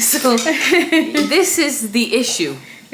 So this is the issue.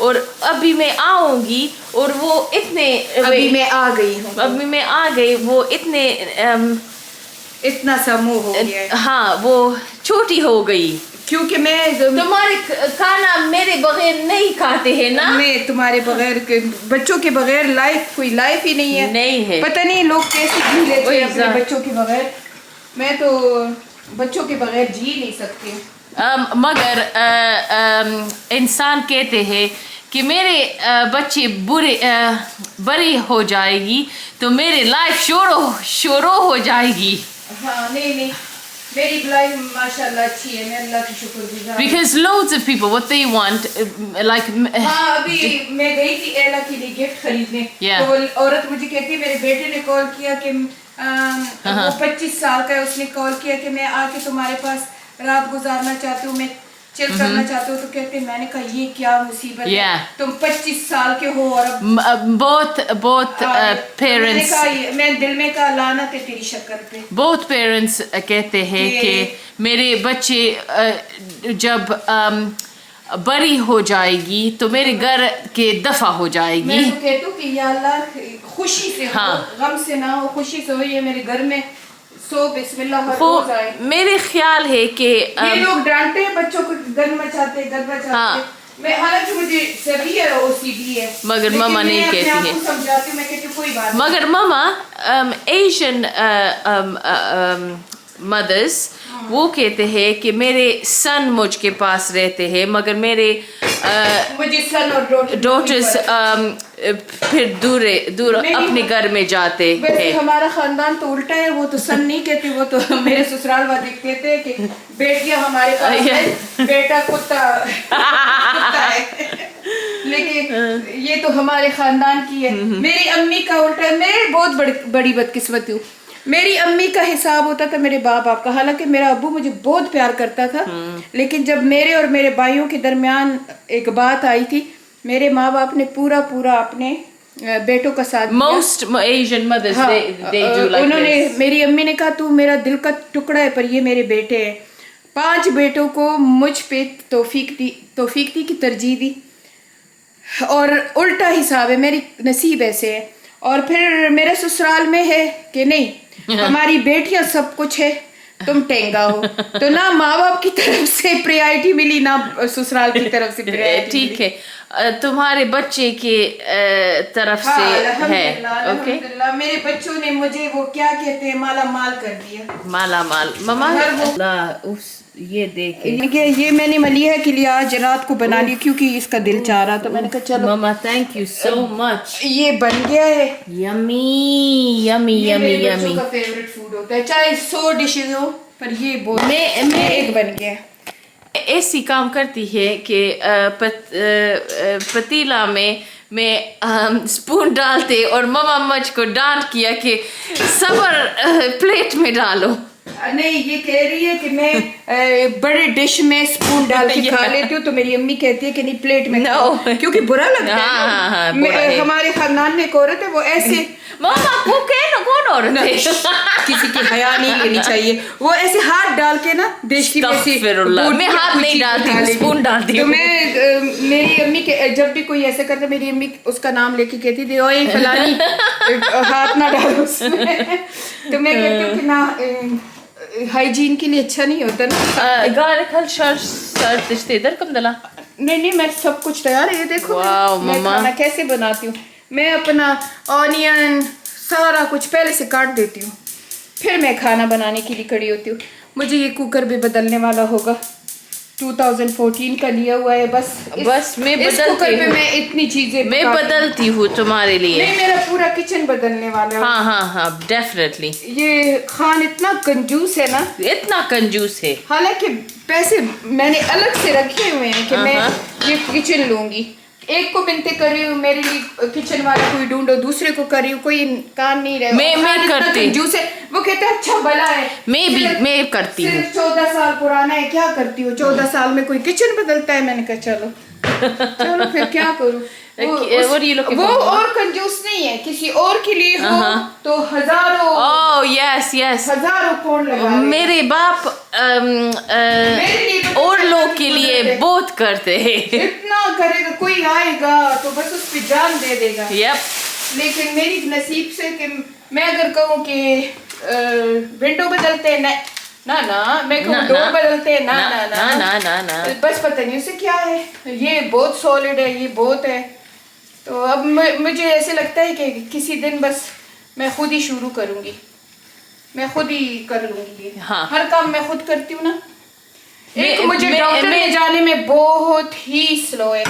اور ابھی میں آؤں گی اور وہ اتنے ابھی میں آ گئی ہوں, ابھی میں آ گئی وہ اتنے اتنا سا منہ ہو گیا ہے. ہاں وہ چھوٹی ہو گئی کیونکہ میں تمہارے کھانا میرے بغیر نہیں کھاتے ہیں نا. میں تمہارے بغیر بچوں کے بغیر لائف کوئی لائف ہی نہیں ہے. نہیں ہے. پتہ نہیں لوگ کیسے جی لیتے ہیں اپنے بچوں کے بغیر. میں تو بچوں کے بغیر جی نہیں سکتی. مگر انسان کہتے ہیں کہ میرے بچے بڑی ہو جائے گی تو میری لائف شروع ہو جائے گی. ہاں نہیں میری لائف ماشاءاللہ اچھی ہے, میں اللہ کی شکر گزار. Because loads of people what they want like ہاں ابھی میں گئی تھی ایلا کے لیے گفٹ خریدنے, تو عورت مجھے کہتی ہے میرے بیٹے نے کال کیا کہ وہ 25 سال کا ہے, اس نے کال کیا کہ میں آ کے تمہارے پاس رات گزارنا چاہتی ہوں, میں چل کرنا چاہتی ہوں. تو کہتے ہیں, میں نے کہا یہ کیا مصیبت ہے, تم 25 سال کے ہو اور بہت پیرنٹس میں دل میں کا لعنت ہے تیری شکل پہ. بہت پیرنٹس کہتے ہیں کہ میرے بچے جب بڑی ہو جائے گی تو میرے گھر کے دفع ہو جائے گی. میں تو کہتی ہوں کہ یا اللہ خوشی سے ہو, غم سے نہ ہو, خوشی سے ہو, یہ میرے گھر میں سو بسم اللہ ہر روز آئے. میرے خیال ہے کہ یہ لوگ ڈانٹتے ہیں بچوں کو, گن مچاتے میں, حالانکہ مجھے سبھی ہے OCD ہے, مگر ماما نہیں کہتی ہے. سمجھاتی ہوں, میں کہتی ہوں کوئی بات. مگر ماما ایشین مدرس وہ کہتے ہیں کہ میرے سن مجھ کے پاس رہتے ہیں مگر میرے مجھے سن اور ڈاٹرز پھر دور اپنے گھر میں جاتے ہیں. ہمارا خاندان تو الٹا ہے, وہ تو سن نہیں کہتے, وہ تو میرے سسرال والے کہتے ہیں کہ بیٹیاں ہمارے پاس ہے, بیٹا کتا ہے. لیکن یہ تو ہمارے خاندان کی ہے. میری امی کا الٹا ہے, میں بہت بڑی بدقسمتی ہوں. میری امی کا حساب ہوتا تھا میرے باپ کا, حالانکہ میرا ابو مجھے بہت پیار کرتا تھا, لیکن جب میرے اور میرے بھائیوں کے درمیان ایک بات آئی تھی, میرے ماں باپ نے پورا اپنے بیٹوں کا ساتھ موسٹ ایشین مدرس انہوں نے, میری امی نے کہا تو میرا دل کا ٹکڑا ہے پر یہ میرے بیٹے ہیں. 5 بیٹوں کو مجھ پہ توفیق دی کی ترجیح دی, اور الٹا حساب ہے, میری نصیب ایسے ہے. اور پھر میرے سسرال میں ہے کہ نہیں ہماری بیٹیاں سب کچھ ہے, تم ٹینگا ہو. تو نہ ماں باپ کی طرف سے پریارٹی ملی نہ سسرال کی طرف سے پریارٹی. ٹھیک ہے, تمہارے بچے کے طرف سے ہے. الحمدللہ میرے بچوں نے مجھے وہ کیا کہتے ہیں مالا مال کر دیا. مالا مال ماما یہ دیکھیں, یہ میں نے ملیحہ کے لیے آج رات کو بنا لی کیونکہ اس کا دل چاہ رہا, تو میں نے کہا چلو ماما تھینک یو سو مچ. یہ بن گیا ہے. یمی یمی یمی یمی کا فیوریٹ فوڈ ہوتا ہے, چاہے 100 ڈشز ہو پر یہ بہت میں ایک بن گیا. ایسی کام کرتی ہے کہ پتیلا میں اسپون ڈالتے اور ماما مجھ کو ڈانٹ کیا کہ صبر پلیٹ میں ڈالو. نہیں یہ کہہ رہی ہے کہ میں بڑے ڈش میں اسپون ڈال کے کھا لیتی ہوں, تو میری امی کہتی ہے کہ نہیں پلیٹ میں کیونکہ برا لگتا ہے. ہمارے خاندان میں ایک عورت ہے وہ ایسے ماما کون عورت ہے کسی کی حیا نہیں لینی چاہیے, وہ ایسے ہاتھ ڈال کے نا دیش کی میں ہاتھ نہیں ڈالتی, اسپون ڈالتی ہوں. میری امی جب بھی کوئی ایسے کرتا میری امی اس کا نام لے کے کہتی تھی اوے فلانی ہاتھ نہ ڈالو اس میں. تو میں کہتی ہوں کہ نہ ہائیجین کے لیے اچھا نہیں ہوتا نا. نہیں میں سب کچھ تیار ہے, یہ دیکھو میں کھانا کیسے بناتی ہوں. میں اپنا آنین سارا کچھ پہلے سے کاٹ دیتی ہوں, پھر میں کھانا بنانے کے لیے کھڑی ہوتی ہوں. مجھے یہ کوکر بھی بدلنے والا ہوگا, 2014 کا لیا ہوا ہے. بس میں کوکر پہ میں اتنی چیزیں میں بدلتی ہوں تمہارے لیے. نہیں میرا پورا کچن بدلنے والا ہے. ہاں ڈیفینیٹلی. یہ خان اتنا کنجوس ہے نا, اتنا کنجوس ہے, حالانکہ پیسے میں نے الگ سے رکھے ہوئے ہیں کہ میں یہ کچن لوں گی. ایک کو بنتے کر رہی ہوں, میرے لیے کچن والا کوئی ڈھونڈو, دوسرے کو کر رہی ہوں, کوئی کام نہیں رہا. میں کرتی کنجوس ہے, وہ کہتا ہے اچھا بھلا ہے. میں کرتی ہوں. 14 سال پرانا ہے, کیا کرتی ہو 14 سال میں کوئی کچن بدلتا ہے. میں نے کہا چلو پھر کیا کروں. وہ اور کنجوس نہیں ہے, کسی اور کے لیے ہو تو ہزاروں یس ہزاروں کون لگا. میرے باپ اور لوگ کے لیے بہت کرتے ہیں. اتنا کرے گا, کوئی آئے گا تو بس اس پہ جان دے دے گا. لیکن میری نصیب سے کہ میں اگر کہوں کہ ونڈو بدلتے نہ میں کہوں ڈور بدلتے نہ بس پتہ نہیں اسے کیا ہے, یہ بہت سالڈ ہے, یہ بہت ہے. تو اب مجھے ایسے لگتا ہے کہ کسی دن بس میں خود ہی شروع کروں گی, میں خود ہی کر لوں گی. ہر کام میں خود کرتی ہوں نا. مجھے ڈاکٹر میں جانے میں بہت ہی سلو ہے,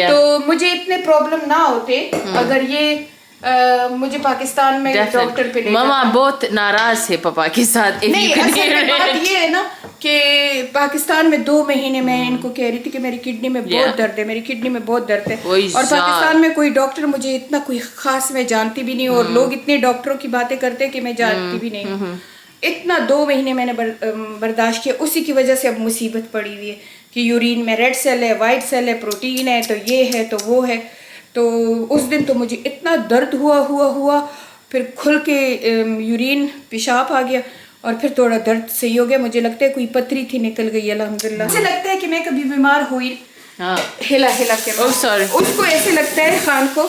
تو مجھے اتنے پرابلم نہ ہوتے اگر یہ مجھے پاکستان میں ڈاکٹر پہ لے. ماما بہت ناراض ہے پاپا کے ساتھ. نہیں, اصل میں بات یہ ہے نا کہ پاکستان میں 2 مہینے میں ان کو کہہ رہی تھی کہ میری کڈنی میں بہت درد ہے, میری کڈنی میں بہت درد ہے. اور پاکستان میں کوئی ڈاکٹر مجھے اتنا کوئی خاص میں جانتی بھی نہیں, اور لوگ اتنے ڈاکٹروں کی باتیں کرتے کہ میں جانتی بھی نہیں. اتنا 2 مہینے میں نے برداشت کیا. اسی کی وجہ سے اب مصیبت پڑی ہوئی ہے کہ یورین میں ریڈ سیل ہے, وائٹ سیل ہے, پروٹین ہے, تو یہ ہے تو وہ ہے. تو اس دن تو مجھے اتنا درد ہوا پھر کھل کے یورین پیشاب آ گیا, اور پھر تھوڑا درد صحیح ہو گیا. مجھے لگتا ہے کوئی پتری تھی نکل گئی الحمدللہ. مجھے لگتا ہے کہ میں کبھی بیمار ہوئی ہلا کے. اس کو ایسے لگتا ہے خان کو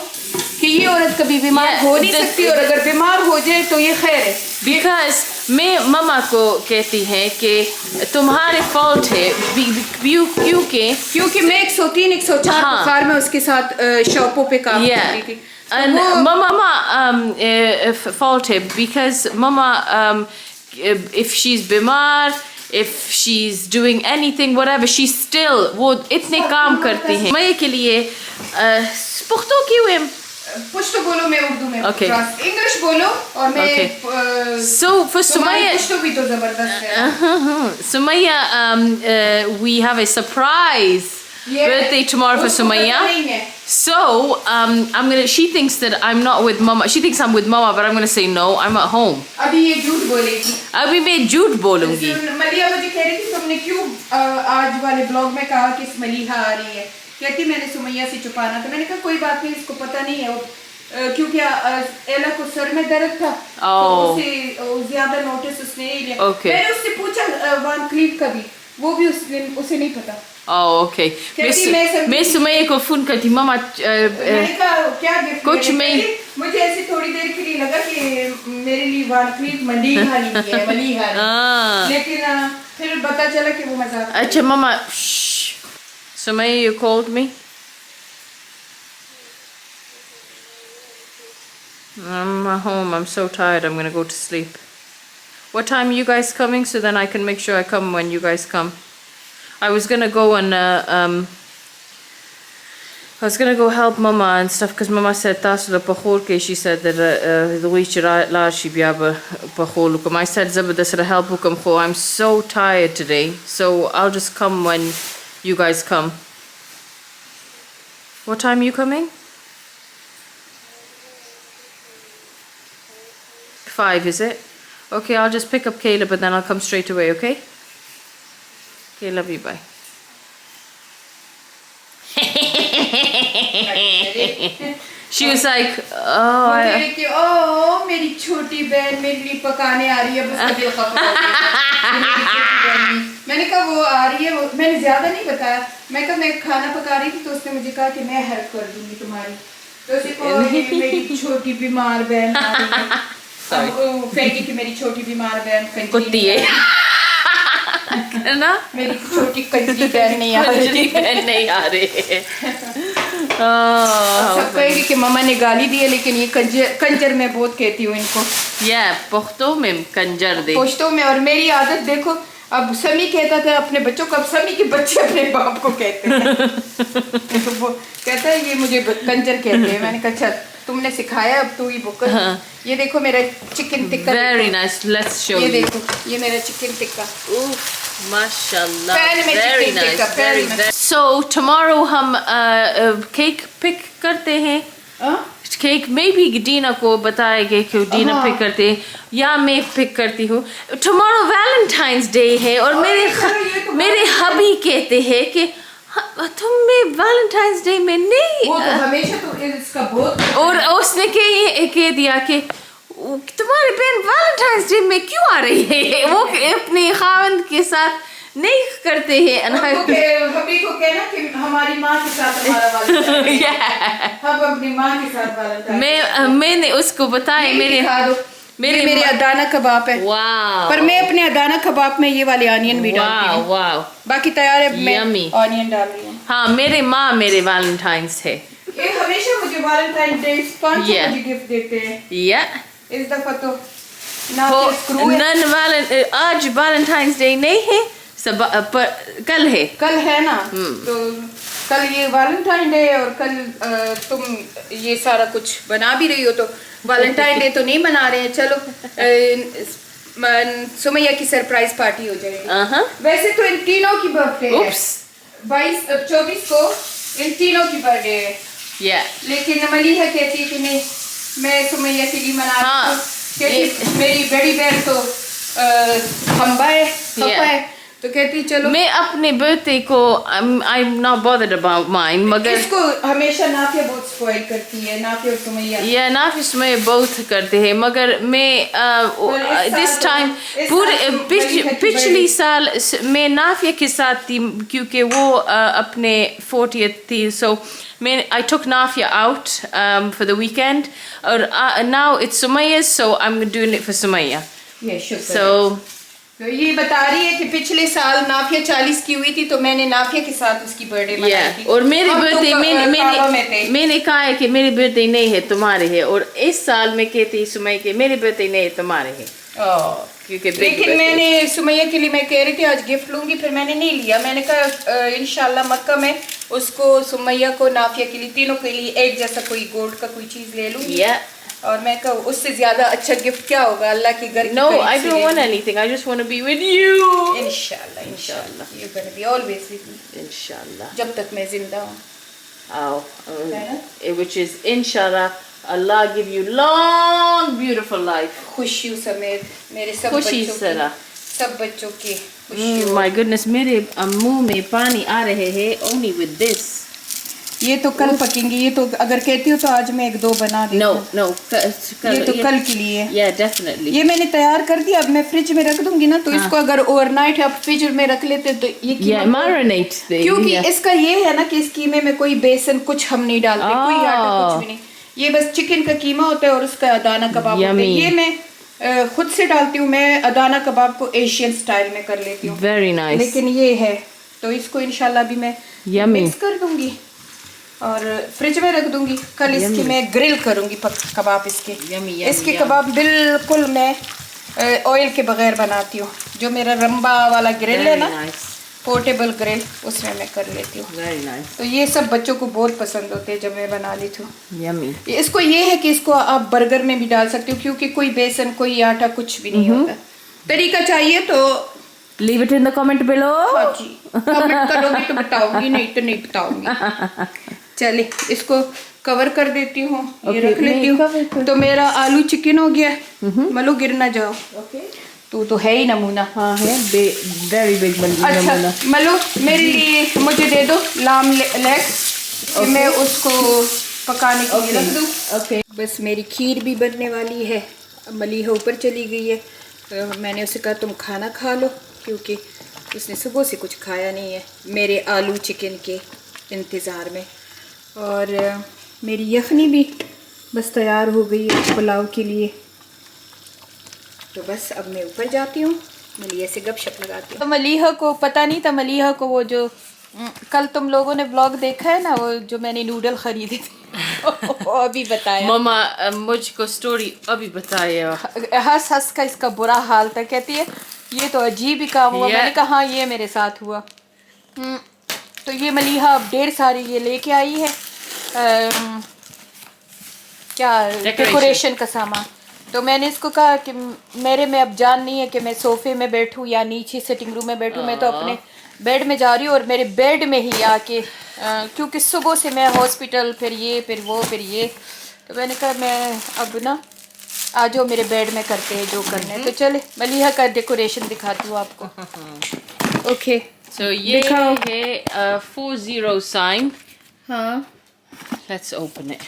کہ یہ عورت کبھی بیمار ہو نہیں سکتی, اور اگر بیمار ہو جائے تو یہ خیر ہے. بیکاز میں ماما کو کہتی ہے کہ تمہارے فالٹ ہے, کیونکہ میں 103 104 بخار میں اس کے ساتھ شاپوں پہ کام کرتی تھی. ماما فالٹ ہے بیکاز ماما if she's بیمار, if she's doing anything whatever, she still وہ اتنے کام کرتی ہیں. میں کے لیے پختو کیوں ہے پشتو بولو, میں اردو میں انگلش بولو, اور میں so for Sumaya پشتو بھی تو زبردست ہے. Sumaya we have a surprise birthday tomorrow for Sumaya. So she thinks that I'm not with mama. She thinks I'm with mama, but I'm going to say no, I'm at home. ابھی یہ جھوٹ بولے گی. ابھی میں جھوٹ بولوں گی. ملیحہ مجھے کہہ رہی تھی تم نے کیوں آج والے بلاگ میں کہا کہ ملیحہ آ رہی ہے, کہتی میں نے سمیہ سے چھپانا تھا. میں نے کہا کوئی بات نہیں, اس کو پتہ نہیں ہے, کیونکہ ایلا کو سر میں درد تھا تو اسے زیادہ نوٹس اس نے نہیں لیا. میں نے اس سے پوچھا وان کلیف کا بھی, وہ بھی اسے نہیں پتا. اوکے, میں سمیہ کو فون کرتی ماما کچھ میں مجھے ایسی تھوڑی دیر کے لیے لگا کہ میرے لیے وان کلیف ملیحہ لی ہے, لیکن پھر پتا چلا کہ وہ مزاق. اچھا ماما Sumaya, you called me? I'm at home. I'm so tired. I'm going to go to sleep. What time are you guys coming so then I can make sure I come when you guys come? I was going to go and I was going to go help Mama and stuff because Mama said tasula pakhol she said that the way la she biaba pakholukum. I said zabadasra helpukum kho. I'm so tired today. So I'll just come when you guys come. What time are you coming? 5, is it? Okay, I'll just pick up Caleb and then I'll come straight away, okay? Okay, love you, bye. She was like, oh, میری چھوٹی بہن میرے لیے پکانے آ رہی ہے, بس کا دل خفا ہو گیا. میں نے کہا وہ آ رہی ہے, میں نے زیادہ نہیں بتایا. میں کہا میں کھانا پکا رہی تھی تو اس نے مجھے کہا کہ میں ہیلپ کر دوں گی تمہاری. تو اسے کہا میری چھوٹی بیمار بہن آ رہی ہے. پھینکی کہ میری چھوٹی بیمار بہن کتی ہے نا, میری چھوٹی کنجری بہن نہیں آ رہی ہے. سب کہے گی کہ ماما نے گالی دی ہے, لیکن یہ کنجر میں بہت کہتی ہوں ان کو. پختوں میں کنجر دے, پشتوں میں. اور میری عادت دیکھو, اب سمی کہتا تھا اپنے بچوں کو, اب سمی کے بچے اپنے باپ کو کہتے ہیں. وہ کہتا ہے یہ مجھے کنجر کہتے ہیں. میں نے کہا اچھا تم نے سکھایا, اب تو ہی بک. یہ دیکھو میرا chicken tikka, very nice, let's شو. یہ دیکھو یہ میرا چکن ٹکا, ماشاءاللہ, very nice, very nice. So tomorrow ہم کیک پک کرتے ہیں. کیک میں بھی ڈینا کو بتائے گے کہ ڈینا پک کرتے ہیں یا میں پک کرتی ہوں. ٹمارو ویلنٹائنس ڈے ہے, اور میرے ہبی کہتے ہیں کہ تم میں ویلنٹائنس ڈے میں نہیں, اور اس نے کہہ دیا کہ تمہاری بہن ویلنٹائنس ڈے میں کیوں آ رہی ہے. وہ اپنے خاوند کے ساتھ نہیں کرتے ہیں. ہبی کو کہنا کہ ہماری ماں کے ساتھ ہمارا والنٹائن ڈے. ہم اپنی ماں کے ساتھ والنٹائن ڈے. میں نے اس کو بتایا میرے ادانا کباب ہے. واو. پر میں اپنے ادانا کباب میں یہ والے آنین بھی ڈالتی ہوں. واو. باقی تیار ہے, میں آنین ڈال رہی ہوں. ہاں میرے ماں میرے ویلنٹائنس ہے. یہ ہمیشہ مجھے ویلنٹائن ڈے 5 مجھے گفٹ دیتے ہیں. اس دفعہ تو آج ویلنٹائنس ڈے نہیں ہے, کل ہے نا. تو کل یہ ویلنٹائن ڈے اور کل تم یہ سارا کچھ بنا بھی رہی ہو, تو ویلنٹائن ڈے تو نہیں منا رہے ہیں. چلو سمیہ کی سرپرائز پارٹی ہو جائے گی. ویسے تو ان تینوں کی برتھ ڈے ہے, 24 کو ان تینوں کی برتھ ڈے ہے. لیکن ملیحہ کہتی کہ نہیں میں سمیہ کے لیے منا رہی ہوں, میری بڑی بہن تو ہمبا ہے, تو کہتی چلو. میں اپنے برتھ ڈے کو I am not bothered about mine, مگر اس کو ہمیشہ نافیہ بہت اسپوائل کرتی ہے. نافیہ اور سمیہ نافیہ سمیہ بہت کرتے ہیں, مگر میں دس ٹائم پچھلی سال میں نافیہ کے ساتھ تھی کیونکہ وہ اپنے 40th تھی. سو میں I took Nafia out for the weekend, or now it's Sumaya, so I'm doing it for Sumaya. So یہ بتا رہی ہے کہ پچھلے سال نافیہ 40 کی ہوئی تھی تو میں نے نافیہ کے ساتھ اس کی برتھ ڈے منائی تھی. اور میری برتھ ڈے میں نے کہا ہے کہ میری برتھ ڈے نہیں ہے تمہارے ہے, اور اس سال میں کہتی سمیہ کہ میری برتھ ڈے نہیں ہے تمہارے ہے. لیکن میں نے سمیہ کے لیے میں کہہ رہی تھی آج گفٹ لوں گی, پھر میں نے نہیں لیا. میں نے کہا انشاءاللہ مکہ میں اس کو سمیہ کو نافیہ کے لیے تینوں کے لیے ایک جیسا کوئی گولڈ کا کوئی چیز لے لوں گی. اور میں کہا اس سے زیادہ اچھا گفٹ کیا ہوگا اللہ کے گھر. No, I don't want anything. I just want to be with you. Inshallah. You're going to be always with me. Inshallah. جب تک میں زندہ ہوں. Which is inshallah. Allah give you long, beautiful life. خوشیوں سمیت میرے سب بچوں کی خوشیوں. My goodness, میرے منہ میں پانی آ رہے ہیں only with this. یہ تو کل پکیں گی. یہ تو اگر کہتی ہو تو آج میں 1-2 بنا دوں. No. یہ تو کل کے لیے. Yeah, definitely. یہ میں نے تیار کر دیا, اب میں فریج میں رکھ دوں گی نا, تو اس کو اگر اوور نائٹ آپ فریج میں رکھ لیتے تو یہ marinate. کیونکہ اس کا یہ ہے نا کہ اس قیمے میں کوئی بیسن کچھ ہم نہیں ڈالتے, کوئی آٹا کچھ بھی نہیں. یہ بس چکن کا قیمہ ہوتا ہے اور اس کا ادانا کباب ہوتا ہے. یہ میں خود سے ڈالتی ہوں. میں ادانا کباب کو ایشین سٹائل میں کر لیتی ہوں. Very nice. لیکن یہ ہے تو اس کو انشاءاللہ بھی میں مکس کر دوں گی اور فریج میں رکھ دوں گی. کل اس کی میں گرل کروں گی کباب. اس کے کباب بالکل میں آئل کے بغیر بناتی ہوں. جو میرا رمبا والا گرل ہے نا, پورٹیبل گرل, اس میں کر لیتی ہوں. تو یہ سب بچوں کو بہت پسند ہوتے ہیں جب میں بنا لیتی ہوں. اس کو یہ ہے کہ اس کو آپ برگر میں بھی ڈال سکتے ہو کیونکہ کوئی بیسن کوئی آٹا کچھ بھی نہیں ہوتا. طریقہ چاہیے تو leave it in the comment below. ہاں جی, کمنٹ کرو گی تو بتاؤں گی, نہیں تو نہیں بتاؤں گی. چلے اس کو کور کر دیتی ہوں, یہ رکھ لیتی ہوں. تو میرا آلو چکن ہو گیا. ملو گر نہ جاؤ, تو ہے ہی نمونہ. ہاں ہے, ویری بگ اچھا ملو میرے لیے مجھے دے دو لام لیگ, میں اس کو پکانے کے لیے رکھ دوں. بس میری کھیر بھی بننے والی ہے. ملیحہ اوپر چلی گئی ہے, تو میں نے اسے کہا تم کھانا کھا لو کیونکہ اس نے صبح سے کچھ کھایا نہیں ہے میرے آلو چکن کے انتظار میں. اور میری یخنی بھی بس تیار ہو گئی ہے پلاؤ کے لیے. تو بس اب میں اوپر جاتی ہوں, ملیحہ سے گپ شپ لگاتی ہوں. تو ملیحہ کو پتہ نہیں تھا, ملیحہ کو وہ جو کل تم لوگوں نے بلاگ دیکھا ہے نا, وہ جو میں نے نوڈل خریدے تھے وہ ابھی بتایا. ماما مجھ کو سٹوری ابھی بتایا. ہنس ہنس کا اس کا برا حال تھا. کہتی ہے یہ تو عجیب ہی کام ہوا. میں نے کہا ہاں یہ میرے ساتھ ہوا. تو یہ ملیحہ اب ڈھیر ساری یہ لے کے آئی ہے کیا ڈیکوریشن کا سامان. تو میں نے اس کو کہا کہ میرے میں اب جان نہیں ہے کہ میں صوفے میں بیٹھوں یا نیچے سٹنگ روم میں بیٹھوں. میں تو اپنے بیڈ میں جا رہی ہوں, اور میرے بیڈ میں ہی آ کے, کیونکہ صبح سے میں ہاسپٹل, پھر یہ پھر وہ پھر یہ, تو میں نے کہا میں اب نا آ جاؤ میرے بیڈ میں کرتے ہیں جو کرنا ہے. تو چلے ملیحہ کا ڈیکوریشن دکھاتی ہوں آپ کو. اوکے سو یہ ہے 40 سائن. ہاں let's open it.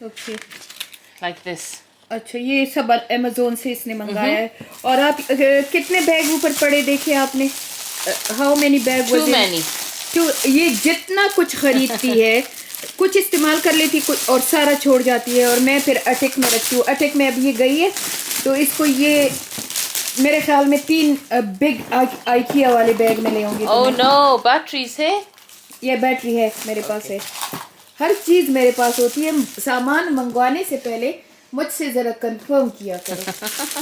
Okay like this. اچھا یہ سب امیزون سے اس نے منگایا ہے. اور آپ کتنے بیگ اوپر پڑے دیکھے آپ نے؟ how many bag was Too it? many. یہ جتنا کچھ خریدتی ہے کچھ استعمال کر لیتی اور سارا چھوڑ جاتی ہے، اور میں پھر اٹک میں رکھتی ہوں. اٹک میں اب یہ گئی ہے تو اس کو یہ میرے خیال میں 3 بگ آئیکیا والے بیگ میں لے ہوں گی. Oh no, batteries ہے. یہ بیٹری ہے میرے پاس ہے، ہر چیز میرے پاس ہوتی ہے. سامان منگوانے سے پہلے مجھ سے ذرا کنفرم کیا کرو.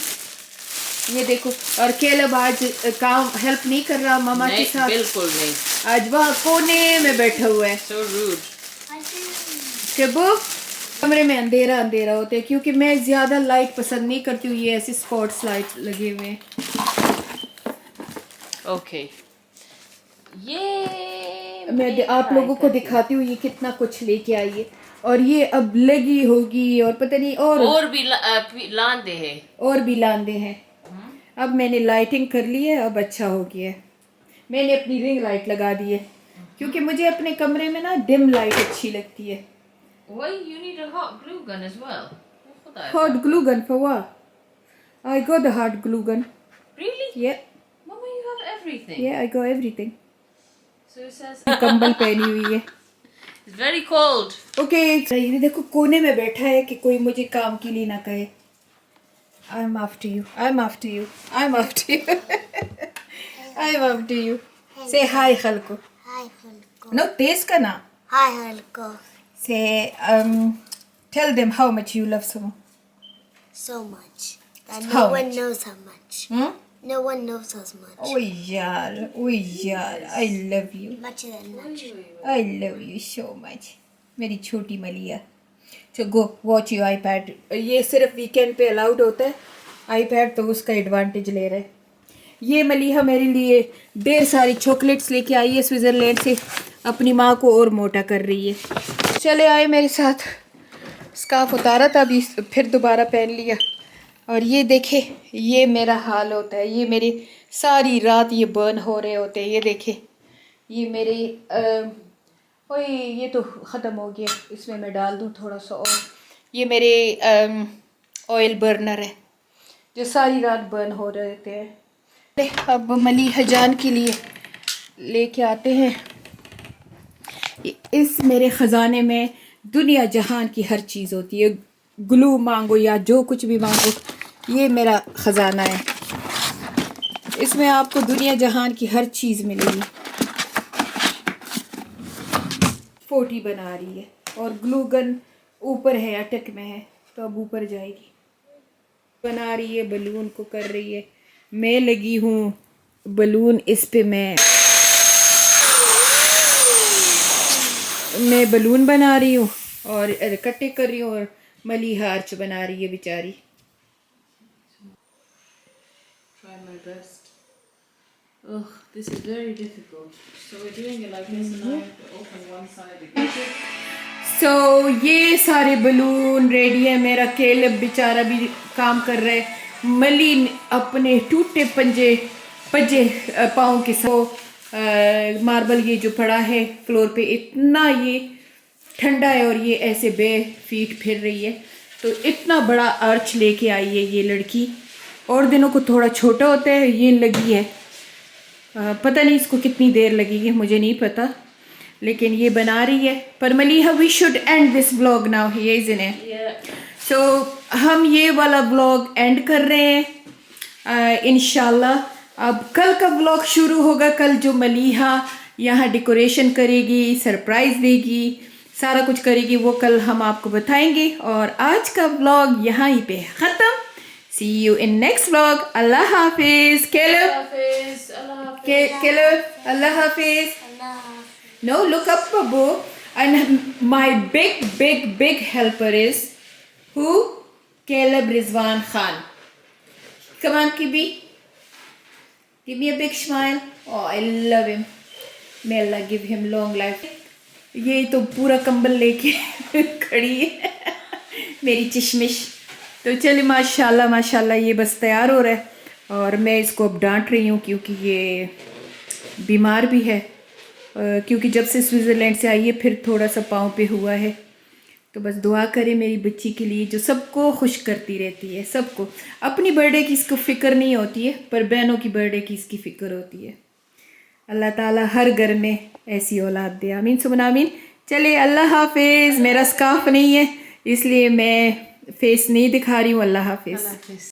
یہ دیکھو، اور کیلب آج کام ہیلپ نہیں کر رہا ماما کے ساتھ، بالکل نہیں. آج وہاں کونے میں بیٹھا ہوا ہے. So rude. کہ وہ کمرے میں اندھیرا اندھیرا ہوتا ہے کیونکہ میں زیادہ لائٹ پسند نہیں کرتی ہوں. یہ ایسے اسپاٹس لائٹ لگے ہوئے ہیں. Okay. یہ میں آپ لوگوں کو دکھاتی ہوں یہ کتنا کچھ لے کے آئی ہے، اور یہ اب لگی ہوگی اور پتہ نہیں اور بھی لاندے ہیں، اور بھی لاندے ہیں. اب میں نے لائٹنگ کر لی ہے، اب اچھا ہو گیا ہے. میں نے اپنی رنگ لائٹ لگا دی ہے کیونکہ مجھے اپنے کمرے میں نا ڈم لائٹ اچھی لگتی ہے. Why you need a hot glue gun as well? Hot glue gun for what? I got the hot glue gun. Really? Yeah. Mama, you have everything. Yeah, I got everything. So it says کمبل پہنی ہوئی ہے. it's very cold. Okay یہ دیکھو کونے میں بیٹھا ہے کہ کوئی مجھے کام کے لیے نہ کہے. I'm after you. I'm after you. I'm after you. I'm after you. Say hi خلکو. Hi, Hulko. No تیز کا نا. Hi, Hulko. Say tell them how much you love someone. So much. That How no one much? knows how much. Hmm? No one knows as much. Oh yaar, I love you. Much than much. I love you so much. میری چھوٹی ملیا. So go watch your iPad. یہ صرف weekend پہ allowed ہوتا ہے آئی paid, تو اس کا ایڈوانٹیج لے رہے. یہ ملیحہ میرے لیے ڈھیر ساری چاکلیٹس لے کے آئی ہے سوئٹزرلینڈ سے، اپنی ماں کو اور موٹا کر رہی ہے. چلے آئے میرے ساتھ. اسکارف اتارا تھا ابھی پھر دوبارہ پہن لیا. اور یہ دیکھے یہ میرا حال ہوتا ہے، یہ میری ساری رات یہ برن ہو رہے ہوتے ہیں. یہ دیکھے یہ میرے اوئے یہ تو ختم ہو گیا، اس میں ڈال دوں تھوڑا سا اور. یہ میرے آئل برنر ہے جو ساری رات برن ہو رہے ہوتے ہیں. اب ملیحہ جان کے لیے لے کے آتے ہیں. اس میرے خزانے میں دنیا جہان کی ہر چیز ہوتی ہے. گلو مانگو یا جو کچھ بھی مانگو، یہ میرا خزانہ ہے. اس میں آپ کو دنیا جہان کی ہر چیز ملے گی. 40 بنا رہی ہے اور گلو گن اوپر ہے، اٹک میں ہے تو اب اوپر جائے گی. بنا رہی ہے، بلون کو کر رہی ہے. میں لگی ہوں بلون اس پہ، میں بلون بنا رہی ہوں اور کٹے کر رہی ہوں، اور ملیحہ آرچ بنا رہی ہے بیچاری. Try my best. Ugh, this is very difficult. So we're doing it like this, and I have to open one side again. سو یہ سارے بلون ریڈی ہے. میرا کیلب بیچارہ بھی کام کر رہا ہے. ملی اپنے ٹوٹے پنجے پاؤں کے ساتھ ماربل یہ جو پڑا ہے فلور پہ، اتنا یہ ٹھنڈا ہے اور یہ ایسے بے فیٹ پھر رہی ہے، تو اتنا بڑا آرچ لے کے آئی ہے یہ لڑکی. اور دنوں کو تھوڑا چھوٹا ہوتا ہے. یہ لگی ہے، پتہ نہیں اس کو کتنی دیر لگے گی، مجھے نہیں پتہ، لیکن یہ بنا رہی ہے. پر Maliha we should end this blog now here isn't it. So ہم یہ والا بلاگ اینڈ کر رہے ہیں انشاءاللہ. اب کل کا بلاگ شروع ہوگا. کل جو ملیحہ یہاں ڈیکوریشن کرے گی، سرپرائز دے گی، سارا کچھ کرے گی، وہ کل ہم آپ کو بتائیں گے. اور آج کا بلاگ یہاں ہی پہ ختم. See you in next vlog. Allah Hafiz. Caleb. Caleb. Allah Hafiz. No, look up, Babu. And my big helper is who? Caleb Rizwan Khan. Come on, Kibi. Give me a big smile. Oh, I love him. May Allah give him long life. یہ تو پورا کمبل لے کے کھڑی ہے میری چشمش. تو چلے ماشاءاللہ یہ بس تیار ہو رہا ہے، اور میں اس کو اب ڈانٹ رہی ہوں کیونکہ یہ بیمار بھی ہے، کیونکہ جب سے سوئٹزرلینڈ سے آئی ہے پھر تھوڑا سا پاؤں پہ ہوا ہے. تو بس دعا کرے میری بچی کے لیے جو سب کو خوش کرتی رہتی ہے. سب کو اپنی برتھ ڈے کی اس کو فکر نہیں ہوتی ہے، پر بہنوں کی برتھ ڈے کی اس کی فکر ہوتی ہے. اللہ تعالیٰ ہر گھر میں ایسی اولاد دے، آمین ثم آمین. چلے اللہ حافظ. میرا سکارف نہیں ہے اس لیے میں فیس نہیں دکھا رہی ہوں. اللہ حافظ.